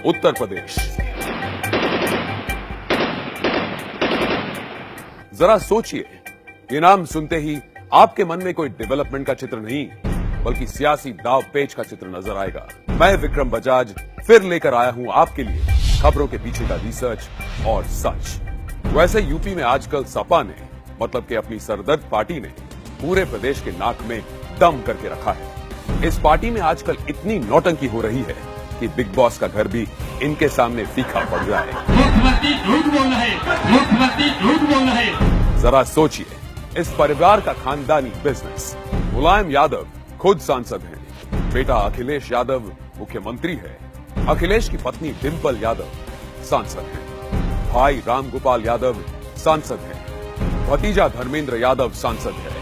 उत्तर प्रदेश। जरा सोचिए, ये नाम सुनते ही आपके मन में कोई डेवलपमेंट का चित्र नहीं बल्कि सियासी दाव पेच का चित्र नजर आएगा। मैं विक्रम बजाज फिर लेकर आया हूं आपके लिए खबरों के पीछे का रिसर्च और सच। वैसे यूपी में आजकल सपा ने मतलब कि अपनी सरदर्द पार्टी ने पूरे प्रदेश के नाक में दम करके रखा है। इस पार्टी में आजकल इतनी नौटंकी हो रही है कि बिग बॉस का घर भी इनके सामने फीका पड़ रहा है। मुख्यमंत्री झूठ बोल रहे हैं, मुख्यमंत्री झूठ बोल रहे हैं। जरा सोचिए, इस परिवार का खानदानी बिजनेस। मुलायम यादव खुद सांसद हैं, बेटा अखिलेश यादव मुख्यमंत्री है, अखिलेश की पत्नी डिंपल यादव सांसद हैं, भाई रामगोपाल यादव सांसद हैं, भतीजा धर्मेंद्र यादव सांसद है,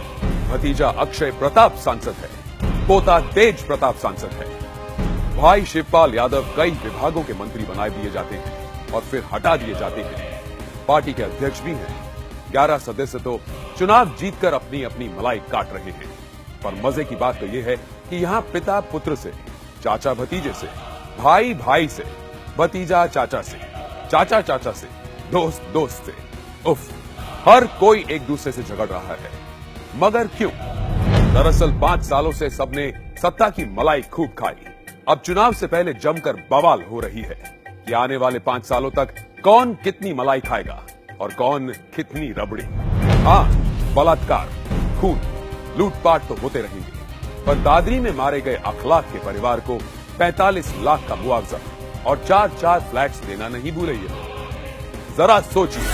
भतीजा अक्षय प्रताप सांसद है, पोता तेज प्रताप सांसद है, भाई शिवपाल यादव कई विभागों के मंत्री बनाए दिए जाते हैं और फिर हटा दिए जाते हैं। पार्टी के अध्यक्ष भी हैं। 11 सदस्य तो चुनाव जीतकर अपनी अपनी मलाई काट रहे हैं। पर मजे की बात तो यह है कि यहां पिता पुत्र से, चाचा भतीजे से, भाई भाई से, भतीजा चाचा से, चाचा चाचा से, दोस्त दोस्त से, उफ, हर कोई एक दूसरे से झगड़ रहा है। मगर क्यों? दरअसल 5 सालों से सबने सत्ता की मलाई खूब खाई। अब चुनाव से पहले जमकर बवाल हो रही है कि आने वाले 5 सालों तक कौन कितनी मलाई खाएगा और कौन कितनी रबड़ी। हाँ, बलात्कार, खून, लूटपाट तो होते रहेंगे, पर दादरी में मारे गए अखलाक के परिवार को 45 लाख का मुआवजा और 4 फ्लैट्स देना नहीं भूलिए। जरा सोचिए,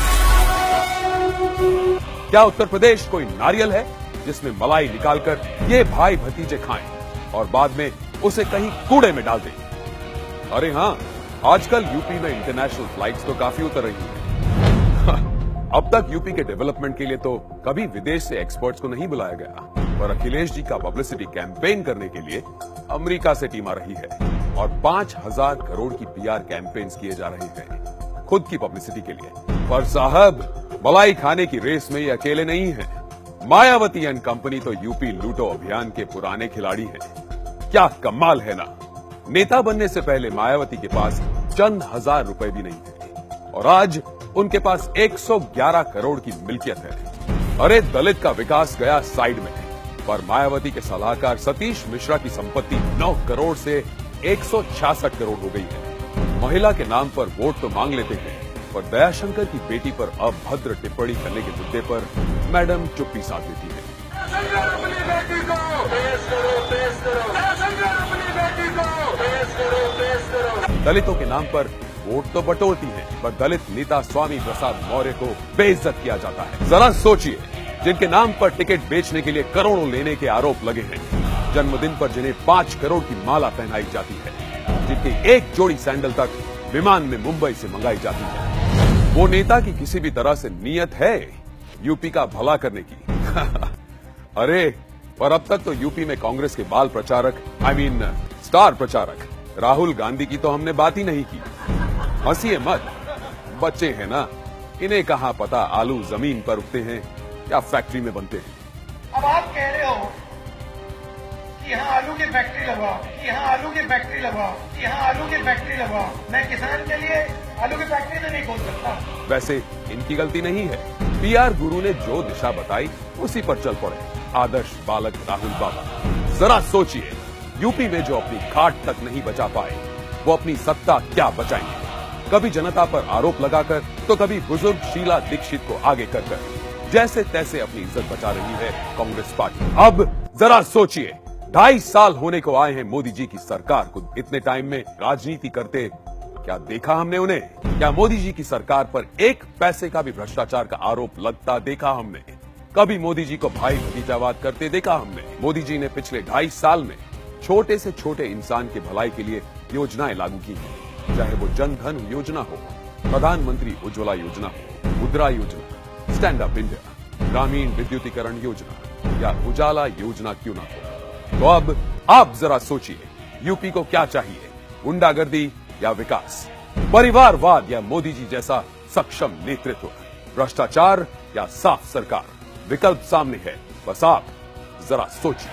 क्या उत्तर प्रदेश कोई नारियल है जिसमें मलाई निकालकर ये भाई भतीजे खाएं और बाद में उसे कहीं कूड़े में डाल दें? अरे हाँ, आजकल यूपी में इंटरनेशनल फ्लाइट्स तो काफी उतर रही हैं। अब तक यूपी के डेवलपमेंट के लिए तो कभी विदेश से एक्सपर्ट्स को नहीं बुलाया गया, पर अखिलेश जी का पब्लिसिटी कैंपेन करने के लिए अमेरिका से टीम आ रही है और 5000 करोड़ की पीआर कैंपेन्स किए जा रहे हैं खुद की पब्लिसिटी के लिए। पर साहब, मलाई खाने की रेस में ये अकेले नहीं है। मायावती एंड कंपनी तो यूपी लूटो अभियान के पुराने खिलाड़ी हैं। क्या कमाल है ना। नेता बनने से पहले मायावती के पास चंद हजार रुपए भी नहीं थे और आज उनके पास 111 करोड़ की मिल्कियत है। अरे दलित का विकास गया साइड में, पर मायावती के सलाहकार सतीश मिश्रा की संपत्ति 9 करोड़ से 166 करोड़ हो गई है। महिला के नाम पर वोट तो मांग लेते हैं, पर दयाशंकर की बेटी पर अभद्र टिप्पणी करने के मुद्दे पर मैडम चुप्पी साध देती है। दलितों के नाम पर वोट तो बटोरती है, पर दलित नेता स्वामी प्रसाद मौर्य को बेइज्जत किया जाता है। जरा सोचिए, जिनके नाम पर टिकट बेचने के लिए करोड़ों लेने के आरोप लगे हैं, जन्मदिन पर जिन्हें 5 करोड़ की माला पहनाई जाती है, जिनकी एक जोड़ी सैंडल तक विमान में मुंबई से मंगाई जाती है, वो नेता की किसी भी तरह से नीयत है यूपी का भला करने की? अरे, पर अब तक तो यूपी में कांग्रेस के बाल प्रचारक स्टार प्रचारक राहुल गांधी की तो हमने बात ही नहीं की। हंसिए मत, बच्चे हैं ना, इन्हें कहां पता आलू जमीन पर उगते हैं या फैक्ट्री में बनते हैं। अब आप कह रहे हो कि यहाँ आलू की फैक्ट्री लगवाओ, कि यहाँ आलू की फैक्ट्री लगवाओ, कि यहाँ आलू की फैक्ट्री लगवाओ। मैं किसान के लिए आलू की फैक्ट्री तो नहीं खोल सकता। वैसे इनकी गलती नहीं है। पीआर गुरु ने जो दिशा बताई उसी पर चल पड़े आदर्श बालक राहुल बाबा। जरा सोचिए, यूपी में जो अपनी खाट तक नहीं बचा पाए, वो अपनी सत्ता क्या बचाएंगे? कभी जनता पर आरोप लगाकर तो कभी बुजुर्ग शीला दीक्षित को आगे कर जैसे तैसे अपनी इज्जत बचा रही है कांग्रेस पार्टी। अब जरा सोचिए, 2.5 साल होने को आए हैं मोदी जी की सरकार को। इतने टाइम में राजनीति करते क्या देखा हमने उन्हें? क्या मोदी जी की सरकार पर एक पैसे का भी भ्रष्टाचार का आरोप लगता देखा हमने? कभी मोदी जी को भाई भतीजावाद करते देखा हमने? मोदी जी ने पिछले 2.5 साल में छोटे से छोटे इंसान के भलाई के लिए योजनाएं लागू की हैं, चाहे वो जन धन योजना हो, प्रधानमंत्री उज्ज्वला योजना हो, मुद्रा योजना, स्टैंड अप इंडिया, ग्रामीण विद्युतीकरण योजना या उजाला योजना क्यों ना हो। तो अब आप जरा सोचिए, यूपी को क्या चाहिए? गुंडागर्दी या विकास, परिवारवाद या मोदी जी जैसा सक्षम नेतृत्व, भ्रष्टाचार या साफ सरकार? विकल्प सामने है, बस आप जरा सोचिए।